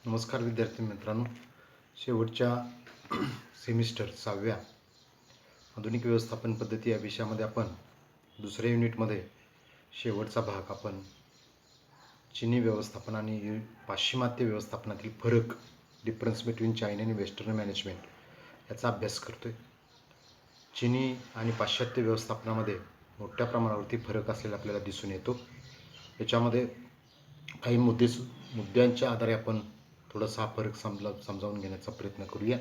नमस्कार विद्यार्थी मित्रांनो. शेवटच्या सेमिस्टर 6व्या आधुनिक व्यवस्थापन पद्धती या विषयामध्ये आपण दुसऱ्या युनिटमध्ये शेवटचा भाग आपण चिनी व्यवस्थापन आणि पाश्चिमात्य व्यवस्थापनातील फरक, डिफरन्स बिटवीन चायना आणि वेस्टर्न मॅनेजमेंट याचा अभ्यास करतोय. चिनी आणि पाश्चात्य व्यवस्थापनामध्ये मोठ्या प्रमाणावरती फरक असलेला आपल्याला दिसून येतो. याच्यामध्ये काही मुद्द्यांच्या आधारे आपण थोडासा हा फरक समजावून घेण्याचा प्रयत्न करूया.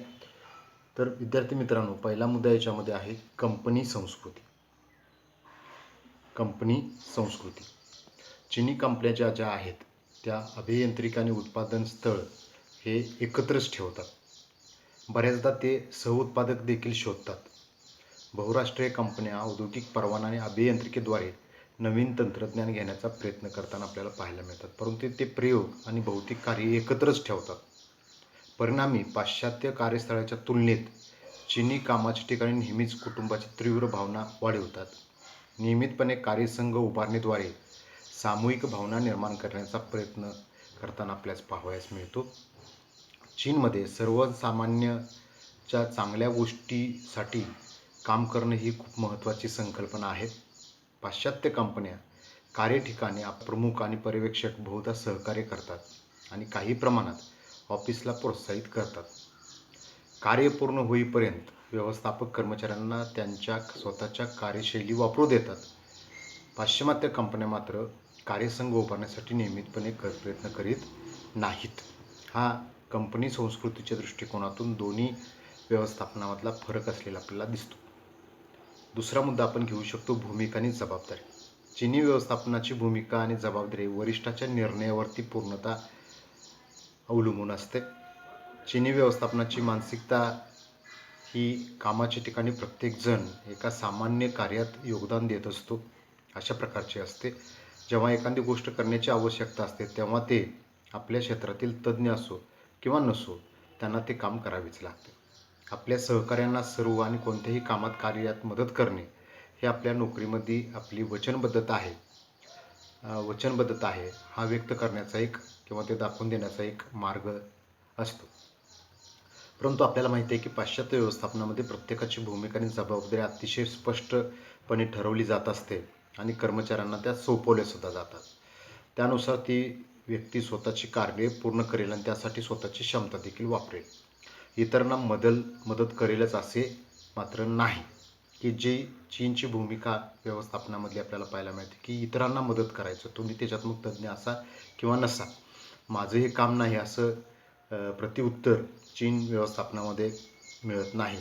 तर विद्यार्थी मित्रांनो, पहिला मुद्दा याच्यामध्ये आहे कंपनी संस्कृती. चिनी कंपन्या ज्या आहेत त्या अभियांत्रिकी आणि उत्पादन स्थळ हे एकत्रच ठेवतात. बऱ्याचदा ते सहउत्पादक देखील शोधतात. बहुराष्ट्रीय कंपन्या औद्योगिक परवाना आणि अभियांत्रिकीद्वारे नवीन तंत्रज्ञान घेण्याचा प्रयत्न करताना आपल्याला पाहायला मिळतात, परंतु ते प्रयोग आणि भौतिक कार्य एकत्रच ठेवतात. परिणामी पाश्चात्य कार्यस्थळाच्या तुलनेत चिनी कामाच्या ठिकाणी नेहमीच कुटुंबाची तीव्र भावना वाढवतात. नियमितपणे कार्यसंघ उभारणीद्वारे सामूहिक भावना निर्माण करण्याचा प्रयत्न करताना आपल्यास पाहावयास मिळतो. चीनमध्ये सर्वसामान्यच्या चांगल्या गोष्टीसाठी काम करणं ही खूप महत्त्वाची संकल्पना आहे. पाश्चात्य कंपन्या कार्यठिकाणी प्रमुख आणि पर्यवेक्षक बहुधा सहकार्य करतात आणि काही प्रमाणात ऑफिसला प्रोत्साहित करतात. कार्य पूर्ण होईपर्यंत व्यवस्थापक कर्मचाऱ्यांना त्यांच्या स्वतःच्या कार्यशैली वापरू देतात. पाश्चिमात्य कंपन्या मात्र कार्यसंघ उभारण्यासाठी नियमितपणे प्रयत्न करीत नाहीत. हा कंपनी संस्कृतीच्या दृष्टिकोनातून दोन्ही व्यवस्थापनामधला फरक असलेला आपल्याला दिसतो. दुसरा मुद्दा आपण घेऊ शकतो भूमिका आणि जबाबदारी. चिनी व्यवस्थापनाची भूमिका आणि जबाबदारी वरिष्ठाच्या निर्णयावरती पूर्णतः अवलंबून असते. चिनी व्यवस्थापनाची मानसिकता ही कामाच्या ठिकाणी प्रत्येकजण एका सामान्य कार्यात योगदान देत असतो अशा प्रकारची असते. जेव्हा एखादी गोष्ट करण्याची आवश्यकता असते तेव्हा ते आपल्या क्षेत्रातील तज्ज्ञ असो किंवा नसो त्यांना ते काम करावेच लागते. आपल्या सहकाऱ्यांना सर्व आणि कोणत्याही कामात कार्यात मदत करणे हे आपल्या नोकरीमध्ये आपली वचनबद्धता आहे हा व्यक्त करण्याचा एक किंवा ते दाखवून देण्याचा एक मार्ग असतो. परंतु आपल्याला माहिती आहे की पाश्चात्य व्यवस्थापनामध्ये प्रत्येकाची भूमिका आणि जबाबदारी अतिशय स्पष्टपणे ठरवली जात असते आणि कर्मचाऱ्यांना त्या सोपवल्या सुद्धा जातात. त्यानुसार ती व्यक्ती स्वतःची कार्ये पूर्ण करेल आणि त्यासाठी स्वतःची क्षमता देखील वापरेल. इतरांना मदत करेलच असे मात्र नाही, की जी चीनची भूमिका व्यवस्थापनामधली आपल्याला पाहायला मिळते की इतरांना मदत करायचं, तुम्ही त्याच्यात मग तज्ज्ञ असा किंवा नसा, माझं हे काम नाही असं प्रत्युत्तर चीन व्यवस्थापनामध्ये मिळत नाही.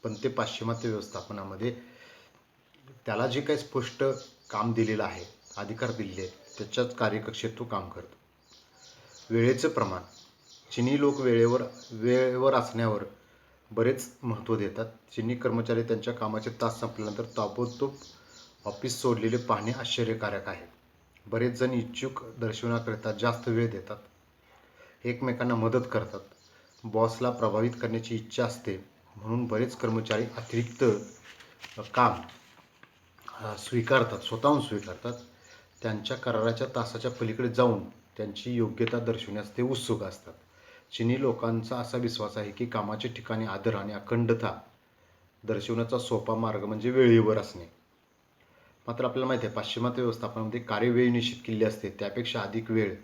पण ते पाश्चिमात्य व्यवस्थापनामध्ये त्याला जे काही स्पष्ट काम दिलेलं आहे, अधिकार दिलेले आहेत, त्याच्याच कार्यकक्षेत तो काम करतो. वेळेचं प्रमाण. चिनी लोक वेळेवर असण्यावर बरेच महत्त्व देतात. चिनी कर्मचारी त्यांच्या कामाचे तास संपल्यानंतर ताबडतोब ऑफिस सोडलेले पाहणे आश्चर्यकारक आहे. बरेच जण इच्छुक दर्शवण्याकरिता जास्त वेळ देतात, एकमेकांना मदत करतात. बॉसला प्रभावित करण्याची इच्छा असते म्हणून बरेच कर्मचारी अतिरिक्त काम स्वतःहून स्वीकारतात. त्यांच्या कराराच्या तासाच्या पलीकडे जाऊन त्यांची योग्यता दर्शवण्यास ते उत्सुक असतात. चिनी लोकांचा असा विश्वास आहे की कामाच्या ठिकाणी आदर आणि अखंडता दर्शवण्याचा सोपा मार्ग म्हणजे वेळेवर असणे. मात्र आपल्याला माहिती आहे पाश्चिमात्य व्यवस्थापनामध्ये कार्यवेळ निश्चित केलेली असते, त्यापेक्षा अधिक वेळ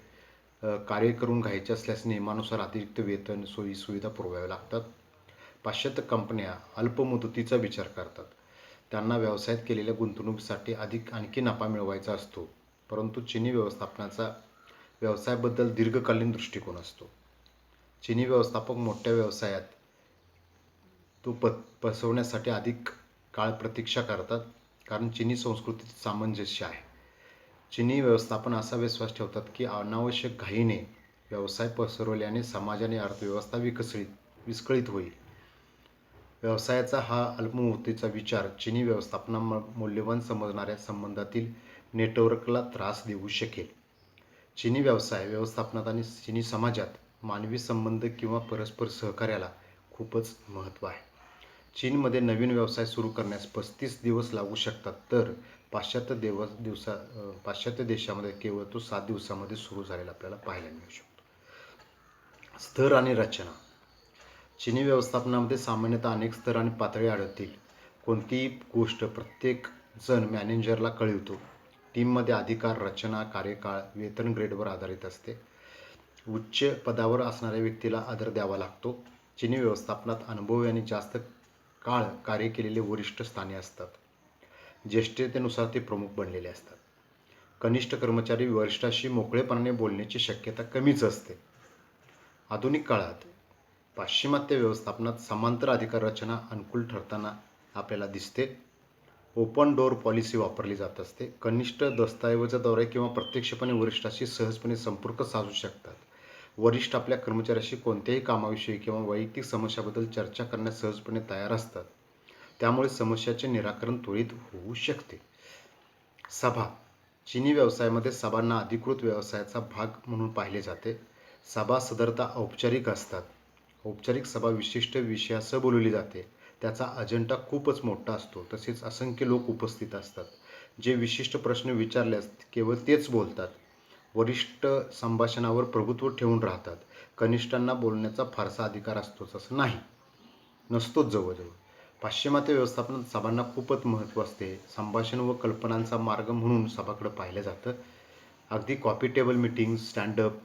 कार्य करून घ्यायचे असल्यास नियमानुसार अतिरिक्त वेतन, सोयीसुविधा पुरवाव्या लागतात. पाश्चात्य कंपन्या अल्प मुदतीचा विचार करतात. त्यांना व्यवसायात केलेल्या गुंतवणुकीसाठी आणखी नफा मिळवायचा असतो. परंतु चिनी व्यवस्थापनाचा व्यवसायाबद्दल दीर्घकालीन दृष्टिकोन असतो. चिनी व्यवस्थापक मोठ्या व्यवसायात तो पसरवण्यासाठी अधिक काळ प्रतीक्षा करतात, कारण चिनी संस्कृतीत सामंजस्य आहे. चिनी व्यवस्थापन असा विश्वास ठेवतात की अनावश्यक घाईने व्यवसाय पसरवल्याने समाज आणि अर्थव्यवस्था विस्कळीत होईल. व्यवसायाचा हा अल्पमुदतीचा विचार चिनी व्यवस्थापना मौल्यवान समजणाऱ्या संबंधातील नेटवर्कला त्रास देऊ शकेल. चिनी व्यवस्थापनात आणि चिनी समाजात मानवी संबंध किंवा परस्पर सहकार्याला खूपच महत्त्व आहे. चीनमध्ये नवीन व्यवसाय सुरू करण्यास 35 दिवस लागू शकतात, तर पाश्चात्य देशामध्ये केवळ तो 7 दिवसामध्ये सुरू झालेला आपल्याला पाहायला मिळू शकतो. स्तर आणि रचना. चिनी व्यवस्थापनामध्ये सामान्यतः अनेक स्तर आणि पातळी आढळतील. कोणतीही गोष्ट प्रत्येक जण मॅनेजरला कळवतो. टीममध्ये अधिकार, रचना, कार्यकाळ, वेतन ग्रेडवर आधारित असते. उच्च पदावर असणाऱ्या व्यक्तीला आदर द्यावा लागतो. चिनी व्यवस्थापनात अनुभवी आणि जास्त काळ कार्य केलेले वरिष्ठ स्थानी असतात. ज्येष्ठतेनुसार ते प्रमुख बनलेले असतात. कनिष्ठ कर्मचारी वरिष्ठाशी मोकळेपणाने बोलण्याची शक्यता कमीच असते. आधुनिक काळात पाश्चिमात्य व्यवस्थापनात समांतर अधिकार रचना अनुकूल ठरताना आपल्याला दिसते. ओपन डोअर पॉलिसी वापरली जात असते. कनिष्ठ दस्तऐवजाद्वारे किंवा प्रत्यक्षपणे वरिष्ठाशी सहजपणे संपर्क साधू शकतात. वरिष्ठ आपल्या कर्मचाऱ्याशी कोणत्याही कामाविषयी किंवा वैयक्तिक समस्याबद्दल चर्चा करण्यास सहजपणे तयार असतात. त्यामुळे समस्याचे निराकरण त्वरित होऊ शकते. सभा. चिनी व्यवसायामध्ये सभांना अधिकृत व्यवसायाचा भाग म्हणून पाहिले जाते. सभा साधारणतः औपचारिक असतात. औपचारिक सभा विशिष्ट विषयासह बोलवली जाते. त्याचा अजेंडा खूपच मोठा असतो. तसेच असंख्य लोक उपस्थित असतात. जे विशिष्ट प्रश्न विचारल्यास केवळ तेच बोलतात. वरिष्ठ संभाषणावर प्रभुत्व ठेवून राहतात. कनिष्ठांना बोलण्याचा फारसा अधिकार असतोच असं नाही, नसतोच जवळजवळ. पाश्चिमात्य व्यवस्थापनात सभांना खूपच महत्त्व असते. संभाषण व कल्पनांचा मार्ग म्हणून सभाकडे पाहिलं जातं. अगदी कॉफी टेबल मीटिंग, स्टँडअप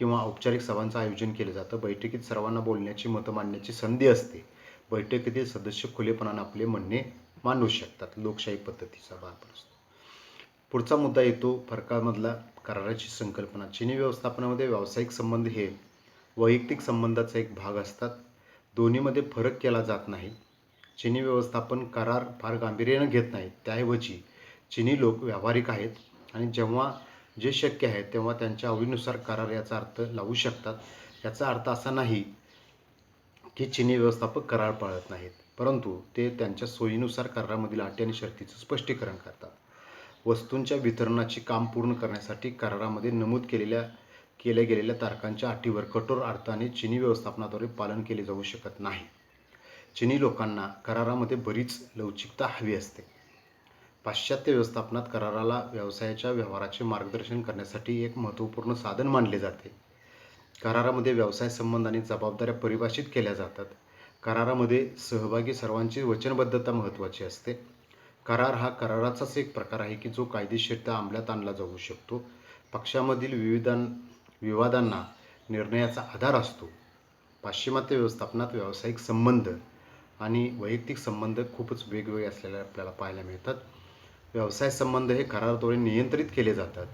किंवा औपचारिक सभांचं आयोजन केलं जातं. बैठकीत सर्वांना बोलण्याची, मतं मांडण्याची संधी असते. बैठकीतील सदस्य खुलेपणाने आपले म्हणणे मांडू शकतात. लोकशाही पद्धती सभा असतो. पुढचा मुद्दा येतो फरकामधला कराराची संकल्पना. चिनी व्यवस्थापनामध्ये व्यावसायिक संबंध हे वैयक्तिक संबंधाचा एक भाग असतात. दोन्हीमध्ये फरक केला जात नाही. चिनी व्यवस्थापन करार फार गांभीर्याने घेत नाहीत. त्याऐवजी चिनी लोक व्यावहारिक आहेत आणि जेव्हा जे शक्य आहे तेव्हा त्यांच्या आवडीनुसार करार याचा अर्थ लावू शकतात. याचा अर्थ असा नाही की चिनी व्यवस्थापक करार पाळत नाहीत, परंतु ते त्यांच्या सोयीनुसार करारामधील अटी आणि शर्तीचं स्पष्टीकरण करतात. वस्तूंच्या वितरणाची काम पूर्ण करण्यासाठी करारामध्ये नमूद केल्या गेलेल्या तारखांच्या अटीवर कठोर अर्थाने चिनी व्यवस्थापनाद्वारे पालन केले जाऊ शकत नाही. चिनी लोकांना करारामध्ये बरीच लवचिकता हवी असते. पाश्चात्य व्यवस्थापनात कराराला व्यवसायाच्या व्यवहाराचे मार्गदर्शन करण्यासाठी एक महत्त्वपूर्ण साधन मानले जाते. करारामध्ये व्यवसाय संबंध आणि जबाबदाऱ्या परिभाषित केल्या जातात. करारामध्ये सहभागी सर्वांची वचनबद्धता महत्त्वाची असते. करार हा कराराचाच एक प्रकार आहे की जो कायदेशीरता अंमलात आणला जाऊ शकतो. पक्षामधील विवादांना निर्णयाचा आधार असतो. पाश्चिमात्य व्यवस्थापनात व्यावसायिक संबंध आणि वैयक्तिक संबंध खूपच वेगवेगळे असलेले आपल्याला पाहायला मिळतात. व्यवसाय संबंध हे कराराद्वारे नियंत्रित केले जातात.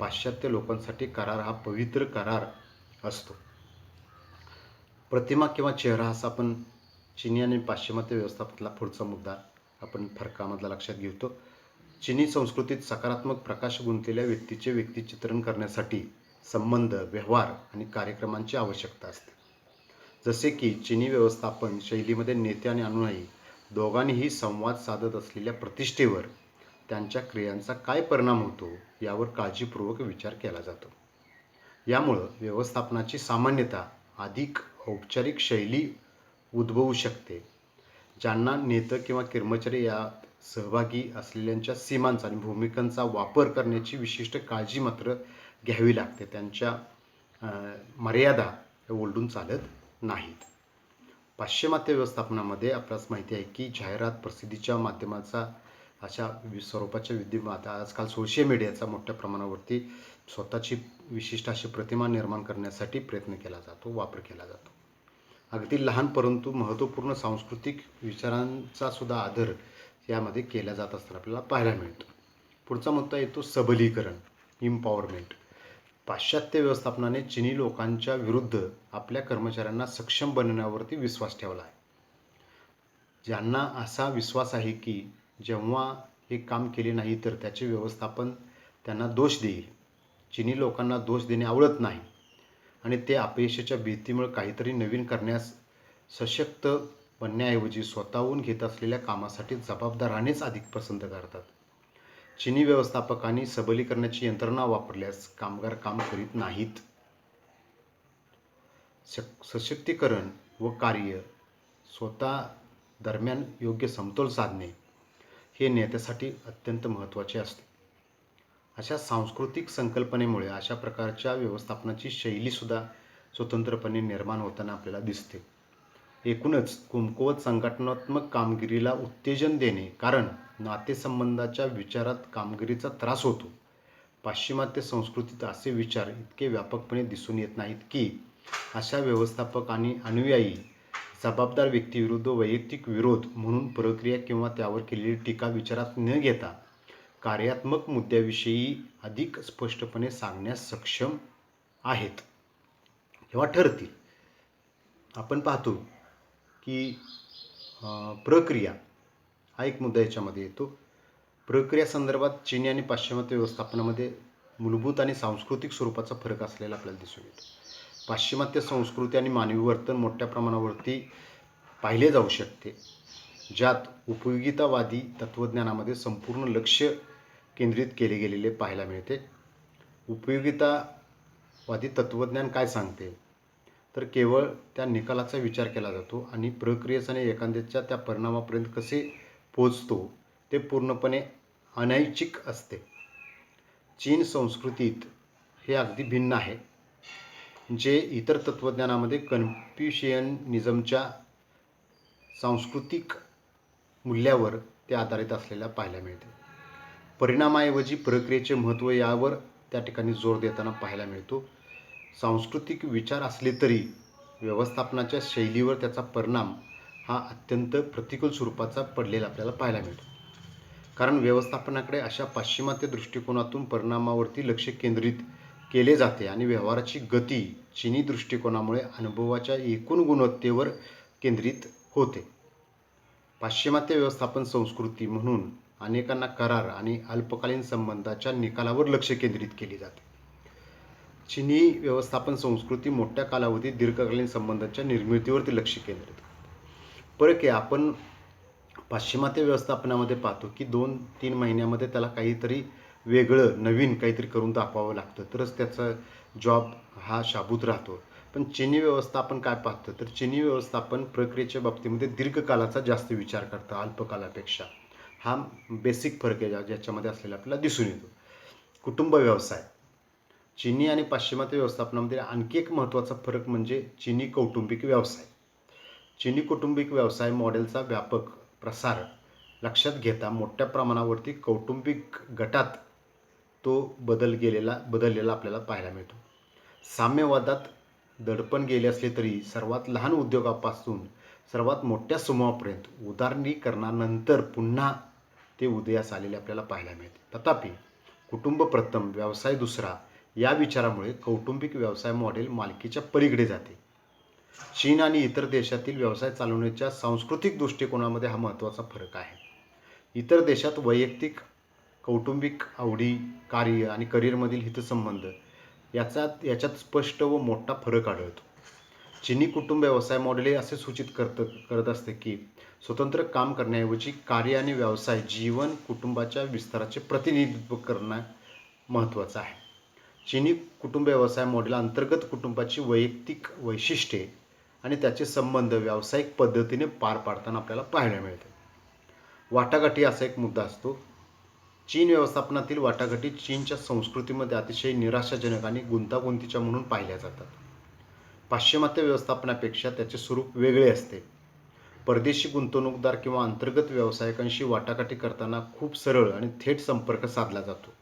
पाश्चात्य लोकांसाठी करार हा पवित्र करार असतो. प्रतिमा किंवा चेहरा असा आपण चिनी आणि पाश्चिमात्य व्यवस्थापनातला पुढचा मुद्दा आपण फरकामधला लक्षात घेतो. चिनी संस्कृतीत सकारात्मक प्रकाश गुंतलेल्या व्यक्तीचे व्यक्तिचित्रण करण्यासाठी संबंध, व्यवहार आणि कार्यक्रमांची आवश्यकता असते. जसे की चिनी व्यवस्थापन शैलीमध्ये नेते आणि अनुयायी दोघांनीही संवाद साधत असलेल्या प्रतिष्ठेवर त्यांच्या क्रियांचा काय परिणाम होतो यावर काळजीपूर्वक विचार केला जातो. यामुळं व्यवस्थापनाची सामान्यतः अधिक औपचारिक शैली उद्भवू शकते. ज्यांना नेते किंवा कर्मचारी यात सहभागी असलेल्यांच्या सीमांचा आणि भूमिकांचा वापर करण्याची विशिष्ट काळजी मात्र घ्यावी लागते. त्यांच्या मर्यादा ओलांडून चालत नाहीत. पाश्चिमात्य व्यवस्थापनामध्ये आपल्यास माहिती आहे की जाहिरात, प्रसिद्धीच्या माध्यमाचा अशा स्वरूपाच्या विद्यमान आजकाल सोशल मीडियाचा मोठ्या प्रमाणावरती स्वतःची विशिष्ट अशी प्रतिमा निर्माण करण्यासाठी प्रयत्न केला जातो, वापर केला जातो. अगदी लहान परंतु महत्त्वपूर्ण सांस्कृतिक विचारांचा सुद्धा आदर यामध्ये केला जात असताना आपल्याला पाहायला मिळतो. पुढचा मुद्दा येतो सबलीकरण, इम्पॉवरमेंट. पाश्चात्य व्यवस्थापनाने चिनी लोकांच्या विरुद्ध आपल्या कर्मचाऱ्यांना सक्षम बनवण्यावरती विश्वास ठेवला आहे. ज्यांना असा विश्वास आहे की जेव्हा हे काम केले नाही तर त्याचे व्यवस्थापन त्यांना दोष देईल. चिनी लोकांना दोष देणे आवडत नाही आणि ते अपयशाच्या भीतीमुळे काहीतरी नवीन करण्यास सशक्त बनण्याऐवजी स्वतःहून घेत असलेल्या कामासाठी जबाबदार राहणेच अधिक पसंत करतात. चिनी व्यवस्थापकांनी सबलीकरणाची यंत्रणा वापरल्यास कामगार काम करीत नाहीत. सशक्तीकरण व कार्य स्वतः दरम्यान योग्य समतोल साधणे हे नेत्यासाठी अत्यंत महत्त्वाचे असते. अशा सांस्कृतिक संकल्पनेमुळे अशा प्रकारच्या व्यवस्थापनाची शैलीसुद्धा स्वतंत्रपणे निर्माण होताना आपल्याला दिसते. एकूणच कमकुवत संघटनात्मक कामगिरीला उत्तेजन देणे, कारण नातेसंबंधाच्या विचारात कामगिरीचा त्रास होतो. पाश्चिमात्य संस्कृतीत असे विचार इतके व्यापकपणे दिसून येत नाहीत की अशा व्यवस्थापक आणि अनुयायी जबाबदार व्यक्तीविरुद्ध वैयक्तिक विरोध म्हणून प्रक्रिया किंवा त्यावर केलेली टीका विचारात न घेता कार्यात्मक मुद्द्याविषयी अधिक स्पष्टपणे सांगण्यास सक्षम आहेत किंवा ठरतील. आपण पाहतो की प्रक्रिया हा एक मुद्दा याच्यामध्ये येतो. प्रक्रिया संदर्भात चीनी आणि पाश्चिमात्य व्यवस्थापनामध्ये मूलभूत आणि सांस्कृतिक स्वरूपाचा फरक असलेला आपल्याला दिसून येतो. पाश्चिमात्य संस्कृती आणि मानवी वर्तन मोठ्या प्रमाणावरती पाहिले जाऊ शकते, ज्यात उपयोगितावादी तत्त्वज्ञानामध्ये संपूर्ण लक्ष केंद्रित केले गेलेले पाहायला मिळते. उपयोगितावादी तत्त्वज्ञान काय सांगते, तर केवळ त्या निकालाचा विचार केला जातो आणि प्रक्रियेने एखाद्याच्या त्या परिणामापर्यंत कसे पोहोचतो ते पूर्णपणे अनैच्छिक असते. चीन संस्कृतीत हे अगदी भिन्न आहे, जे इतर तत्त्वज्ञानामध्ये कन्फ्युशियनिझमच्या सांस्कृतिक मूल्यावर ते आधारित असलेल्या पाहायला मिळते. परिणामाऐवजी प्रक्रियेचे महत्त्व यावर त्या ठिकाणी जोर देताना पाहायला मिळतो. सांस्कृतिक विचार असले तरी व्यवस्थापनाच्या शैलीवर त्याचा परिणाम हा अत्यंत प्रतिकूल स्वरूपाचा पडलेला आपल्याला पाहायला मिळतो. कारण व्यवस्थापनाकडे अशा पाश्चिमात्य दृष्टिकोनातून परिणामावरती लक्ष केंद्रित केले जाते आणि व्यवहाराची गती चीनी दृष्टिकोनामुळे अनुभवाच्या एकूण गुणवत्तेवर केंद्रित होते. पाश्चिमात्य व्यवस्थापन संस्कृती म्हणून अनेकांना करार आणि अल्पकालीन संबंधाच्या निकालावर लक्ष केंद्रित केले जाते. चीनी व्यवस्थापन संस्कृती मोठ्या कालावधीत दीर्घकालीन संबंधांच्या निर्मितीवरती लक्ष केंद्रित करते. फरक आहे, आपण पाश्चिमात्य व्यवस्थापनामध्ये पाहतो की 2-3 महिन्यामध्ये त्याला काहीतरी वेगळं नवीन काहीतरी करून दाखवावं लागतं, तरच त्याचा जॉब हा शाबूत राहतो. पण चीनी व्यवस्थापन काय पाहतं, तर चीनी व्यवस्थापन प्रक्रियेच्या बाबतीमध्ये दीर्घकालाचा जास्त विचार करतं अल्पकालापेक्षा. हा बेसिक फरक आहे ज्याच्यामध्ये असलेला आपल्याला दिसून येतो. कुटुंब व्यवसाय. चीनी आणि पाश्चिमात्य व्यवस्थापनामध्ये आणखी एक महत्त्वाचा फरक म्हणजे चीनी कौटुंबिक व्यवसाय. चीनी कौटुंबिक व्यवसाय मॉडेलचा व्यापक प्रसार लक्षात घेता मोठ्या प्रमाणावरती कौटुंबिक गटात तो बदललेला आपल्याला पाहायला मिळतो. साम्यवादात दडपण गेले असले तरी सर्वात लहान उद्योगापासून सर्वात मोठ्या समूहापर्यंत उदारीकरणानंतर पुन्हा ते उदयास आलेले आपल्याला पाहायला मिळते. तथापि कुटुंब प्रथम व्यवसाय दुसरा या विचारामुळे कौटुंबिक व्यवसाय मॉडेल मालकीच्या पलीकडे जाते. चीन आणि इतर देशातील व्यवसाय चालवण्याच्या सांस्कृतिक दृष्टिकोनामध्ये हा महत्त्वाचा फरक आहे. इतर देशात वैयक्तिक कौटुंबिक आवडी, कार्य आणि करिअरमधील हितसंबंध याच्यात स्पष्ट व मोठा फरक आढळतो. चीनी कुटुंब व्यवसाय मॉडेल हे असे सूचित करत असते की स्वतंत्र काम करण्याऐवजी कार्य आणि व्यवसाय जीवन कुटुंबाच्या विस्ताराचे प्रतिनिधित्व करणं महत्त्वाचं आहे. चीनी कुटुंब व्यवसाय मॉडेल अंतर्गत कुटुंबाची वैयक्तिक वैशिष्ट्ये आणि त्याचे संबंध व्यावसायिक पद्धतीने पार पाडताना आपल्याला पाहायला मिळते. वाटाघाटी असा एक मुद्दा असतो. चीन व्यवस्थापनातील वाटाघाटी चीनच्या संस्कृतीमध्ये अतिशय निराशाजनक आणि गुंतागुंतीच्या म्हणून पाहिल्या जातात. पाश्चिमात्य व्यवस्थापनापेक्षा त्याचे स्वरूप वेगळे असते. परदेशी गुंतवणूकदार किंवा अंतर्गत व्यावसायिकांशी वाटाघाटी करताना खूप सरळ आणि थेट संपर्क साधला जातो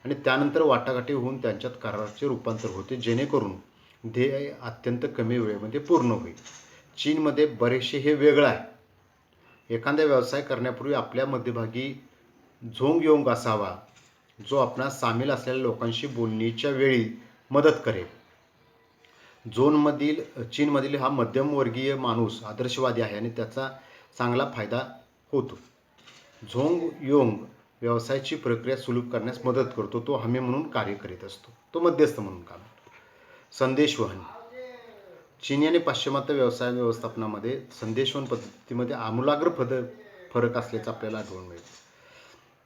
आणि त्यानंतर वाटाघाटी होऊन त्यांच्यात कराराचे रूपांतर होते, जेणेकरून ध्येय अत्यंत कमी वेळेमध्ये पूर्ण होईल. चीनमध्ये बरेचसे हे वेगळं आहे. एखादा व्यवसाय करण्यापूर्वी आपल्या मध्यभागी झोंगयोंग असावा, जो आपणास सामील असलेल्या लोकांशी बोलण्याच्या वेळी मदत करेल. चीनमधील हा मध्यमवर्गीय माणूस आदर्शवादी आहे आणि त्याचा चांगला फायदा होतो. झोंगयोंग व्यवसायाची प्रक्रिया सुलभ करण्यास मदत करतो. तो हमी म्हणून कार्य करीत असतो, तो मध्यस्थ म्हणून काम करतो. संदेशवहन. चीनी आणि पाश्चिमात्य व्यवसाय व्यवस्थापनामध्ये संदेशवहन पद्धतीमध्ये आमूलाग्र फरक असल्याचं आपल्याला आढळून मिळतं.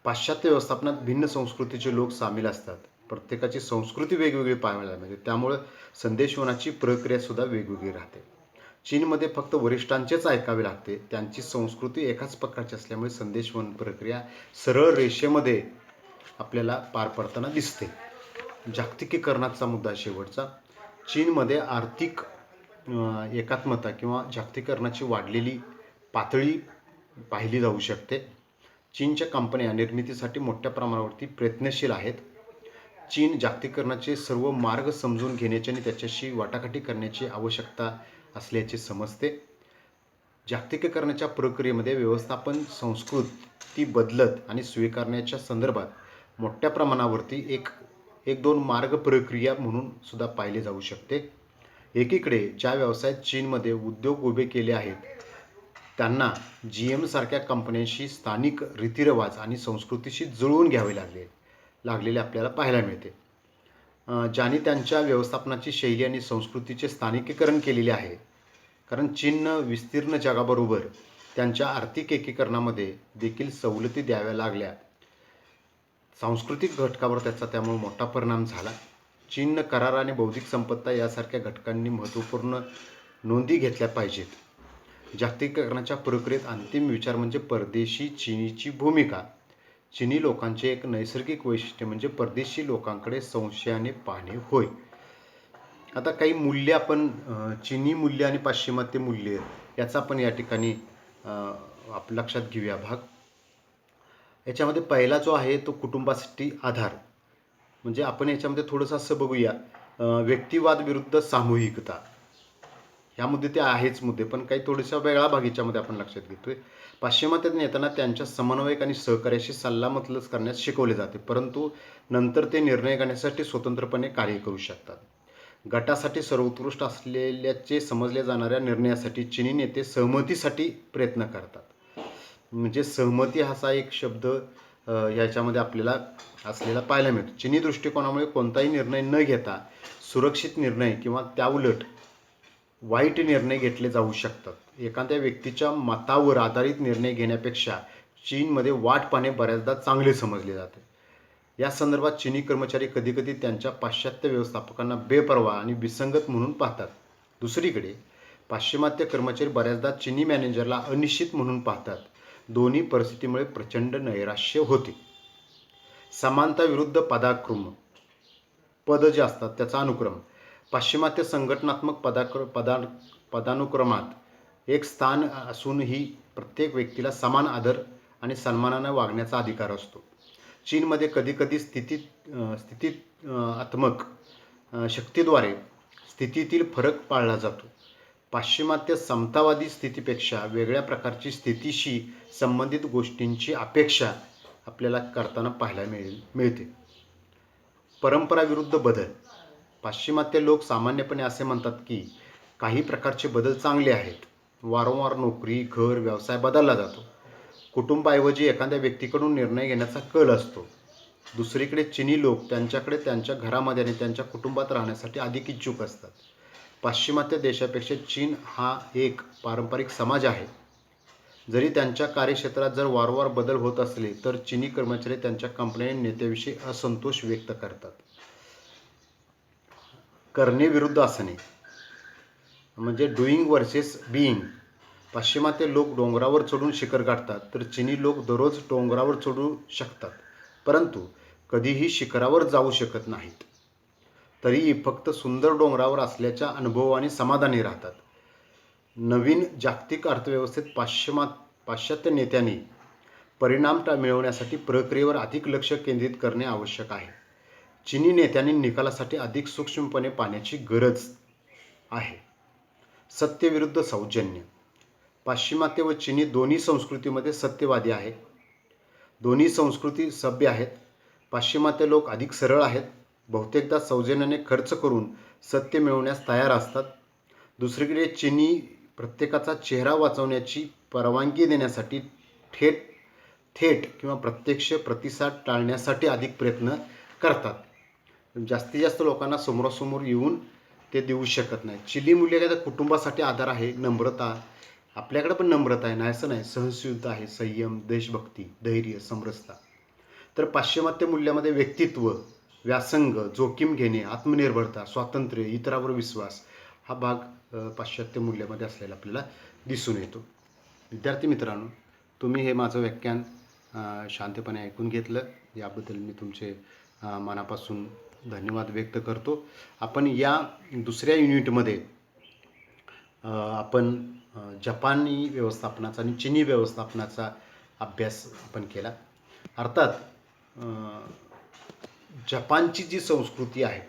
पाश्चात्य व्यवस्थापनात भिन्न संस्कृतीचे लोक सामील असतात. प्रत्येकाची संस्कृती वेगवेगळी पाहायला मिळते, त्यामुळं संदेशवहनाची प्रक्रियासुद्धा वेगवेगळी राहते. चीनमध्ये फक्त वरिष्ठांचेच ऐकावे लागते. त्यांची संस्कृती एकाच प्रकारची असल्यामुळे संदेशवहन प्रक्रिया सरळ रेषेमध्ये आपल्याला पार पडताना दिसते. जागतिकीकरणाचा मुद्दा शेवटचा. चीनमध्ये आर्थिक एकात्मता किंवा जागतिकीकरणाची वाढलेली पातळी पाहिली जाऊ शकते. चीनच्या कंपन्या निर्मितीसाठी मोठ्या प्रमाणावरती प्रयत्नशील आहेत. चीन जागतिकीकरणाचे सर्व मार्ग समजून घेण्याची आणि त्याच्याशी वाटाघाटी करण्याची आवश्यकता असल्याचे समजते. जागतिकीकरणाच्या प्रक्रियेमध्ये व्यवस्थापन संस्कृती बदलत आणि स्वीकारण्याच्या संदर्भात मोठ्या प्रमाणावरती एक दोन मार्ग प्रक्रिया म्हणून सुद्धा पाहिले जाऊ शकते. एकीकडे ज्या व्यवसायात चीनमध्ये उद्योग उभे केले आहेत त्यांना GM सारख्या कंपन्यांशी स्थानिक रीतिरिवाज आणि संस्कृतीशी जुळवून घ्यावे लागलेले आपल्याला पाहायला मिळते. ज्यांनी त्यांच्या व्यवस्थापनाची शैली आणि संस्कृतीचे स्थानिकीकरण केलेले आहे. कारण चीननं विस्तीर्ण जगाबरोबर त्यांच्या आर्थिक एकीकरणामध्ये देखील सवलती द्याव्या लागल्या. सांस्कृतिक घटकावर त्याचा त्यामुळे मोठा परिणाम झाला. चीननं करार आणि बौद्धिक संपदा यासारख्या घटकांनी महत्त्वपूर्ण नोंदी घेतल्या पाहिजेत. जागतिकीकरणाच्या प्रक्रियेत अंतिम विचार म्हणजे परदेशी चीनीची भूमिका. चीनी लोकांचे एक नैसर्गिक वैशिष्ट्य म्हणजे परदेशी लोकांकडे संशयाने पाहणे होय. आता काही मूल्य आपण चीनी मूल्य आणि पाश्चिमात्य मूल्य याचा आपण या ठिकाणी लक्षात घेऊया भाग. याच्यामध्ये पहिला जो आहे तो कुटुंबासाठी आधार. म्हणजे आपण याच्यामध्ये थोडंसं असं बघूया, व्यक्तिवाद विरुद्ध सामूहिकता ह्या मुद्दे ते आहेच मुद्दे, पण काही थोडासा वेगळा भाग याच्यामध्ये आपण लक्षात घेतोय. पाश्चिमात्य नेत्यांना त्यांच्या समन्वयक आणि सहकार्याशी सल्लामसलत करण्यास शिकवले जाते, परंतु नंतर ते निर्णय घेण्यासाठी स्वतंत्रपणे कार्य करू शकतात. गटासाठी सर्वोत्कृष्ट असलेल्याचे समजल्या जाणाऱ्या निर्णयासाठी चीनी नेते सहमतीसाठी प्रयत्न करतात. म्हणजे सहमती असा एक शब्द याच्यामध्ये आपल्याला असलेला पाहायला मिळतो. चीनी दृष्टिकोनामुळे कोणताही निर्णय न घेता सुरक्षित निर्णय किंवा त्याउलट वाईट निर्णय घेतले जाऊ शकतात. एखाद्या व्यक्तीच्या मतावर आधारित निर्णय घेण्यापेक्षा चीनमध्ये वाट पाहणे बऱ्याचदा चांगले समजले जाते. या संदर्भात चीनी कर्मचारी कधीकधी त्यांच्या पाश्चात्य व्यवस्थापकांना बेपर्वा आणि विसंगत म्हणून पाहतात. दुसरीकडे पाश्चिमात्य कर्मचारी बऱ्याचदा चीनी मॅनेजरला अनिश्चित म्हणून पाहतात. दोन्ही परिस्थितीमुळे प्रचंड नैराश्य होते. समानता विरुद्ध पद जे असतात त्याचा अनुक्रम. पाश्चिमात्य संघटनात्मक पदानुक्रमात एक स्थान असूनही प्रत्येक व्यक्तीला समान आदर आणि सन्मानाने वागण्याचा अधिकार असतो. चीनमध्ये कधीकधी स्थितीत्मक शक्तीद्वारे स्थितीतील फरक पाळला जातो. पाश्चिमात्य समतावादी स्थितीपेक्षा वेगळ्या प्रकारची स्थितीशी संबंधित गोष्टींची अपेक्षा आपल्याला करताना पाहायला मिळते. परंपरा विरुद्ध बदल. पाश्चिमात्य लोक सामान्यपणे असे म्हणतात की काही प्रकारचे बदल चांगले आहेत. वारंवार नोकरी, घर, व्यवसाय बदलला जातो. कुटुंबाऐवजी एखाद्या व्यक्तीकडून निर्णय घेण्याचा कल असतो. दुसरीकडे चीनी लोक त्यांच्याकडे त्यांच्या घरामध्ये आणि त्यांच्या कुटुंबात राहण्यासाठी अधिक इच्छुक असतात. पाश्चिमात्य देशापेक्षा चीन हा एक पारंपरिक समाज आहे. जरी त्यांच्या कार्यक्षेत्रात जर वारंवार बदल होत असले तर चीनी कर्मचारी त्यांच्या कंपनी नेत्याविषयी असंतोष व्यक्त करतात. करणे विरुद्ध असणे म्हणजे डुईंग वर्सेस बीइंग. पाश्चिमात्य लोक डोंगरावर चढून शिखर गाठतात तर चीनी लोक दररोज डोंगरावर चढू शकतात परंतु कधीही शिखरावर जाऊ शकत नाहीत. तरीही फक्त सुंदर डोंगरावर असल्याच्या अनुभवाने समाधानी राहतात. नवीन जागतिक अर्थव्यवस्थेत पाश्चात्य नेत्यांनी परिणाम मिळवण्यासाठी प्रक्रियेवर अधिक लक्ष केंद्रित करणे आवश्यक आहे. चीनी नेत्यांनी निकालासाठी अधिक सूक्ष्मपणे पाहण्याची गरज आहे. सत्य विरुद्ध सौजन्य. पाश्चिमात्य व चीनी दोन्ही संस्कृतीमध्ये सत्यवादी आहेत. दोन्ही संस्कृती सभ्य आहेत. पाश्चिमात्य लोक अधिक सरळ आहेत. बहुतेकदा सौजन्याने खर्च करून सत्य मिळवण्यास तयार असतात. दुसरीकडे चीनी प्रत्येकाचा चेहरा वाचवण्याची परवानगी देण्यासाठी थेट किंवा प्रत्यक्ष प्रतिसाद टाळण्यासाठी अधिक प्रयत्न करतात. जास्तीत जास्त लोकांना समोरासमोर येऊन ते देऊ शकत नाही. चिनी मूल्य काय तर कुटुंबासाठी आधार आहे, नम्रता. आपल्याकडे पण नम्रता आहे, नाही असं नाही. सहनशीलता आहे, संयम, देशभक्ती, धैर्य, समरसता. तर पाश्चिमात्य मूल्यामध्ये व्यक्तित्व, व्यासंग, जोखीम घेणे, आत्मनिर्भरता, स्वातंत्र्य, इतरावर विश्वास हा भाग पाश्चात्य मूल्यामध्ये असलेला आपल्याला दिसून येतो. विद्यार्थी मित्रांनो, तुम्ही हे माझं व्याख्यान शांतपणे ऐकून घेतलं याबद्दल मी तुमचे मनापासून धन्यवाद व्यक्त करतो. आपण या दुसऱ्या युनिटमध्ये आपण जपानी व्यवस्थापनाचा आणि चिनी व्यवस्थापनाचा अभ्यास आपण केला. अर्थात जपानची जी संस्कृती आहे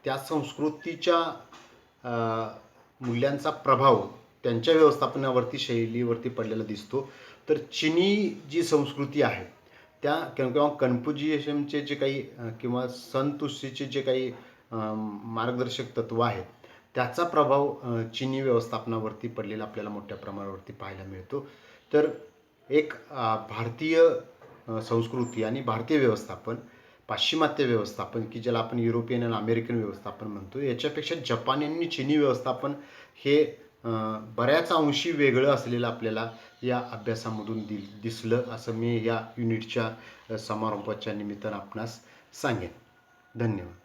त्या संस्कृतीच्या मूल्यांचा प्रभाव त्यांच्या व्यवस्थापनावरती शैलीवरती पडलेला दिसतो. तर चिनी जी संस्कृती आहे त्या किंवा कन्फ्युशियनिझमचे जे काही किंवा सन तुसीचे जे काही मार्गदर्शक तत्व आहेत त्याचा प्रभाव चिनी व्यवस्थापनावरती पडलेला आपल्याला मोठ्या प्रमाणावरती पाहायला मिळतो. तर एक भारतीय संस्कृती आणि भारतीय व्यवस्थापन, पाश्चिमात्य व्यवस्थापन की ज्याला आपण युरोपियन आणि अमेरिकन व्यवस्थापन म्हणतो, याच्यापेक्षा जपानी आणि चिनी व्यवस्थापन हे बऱ्याच अंशी वेगळं असलेलं आपल्याला या अभ्यासामधून दिसलं असं मी या युनिटच्या समारोपाच्या निमित्तानं आपणास सांगेन. धन्यवाद.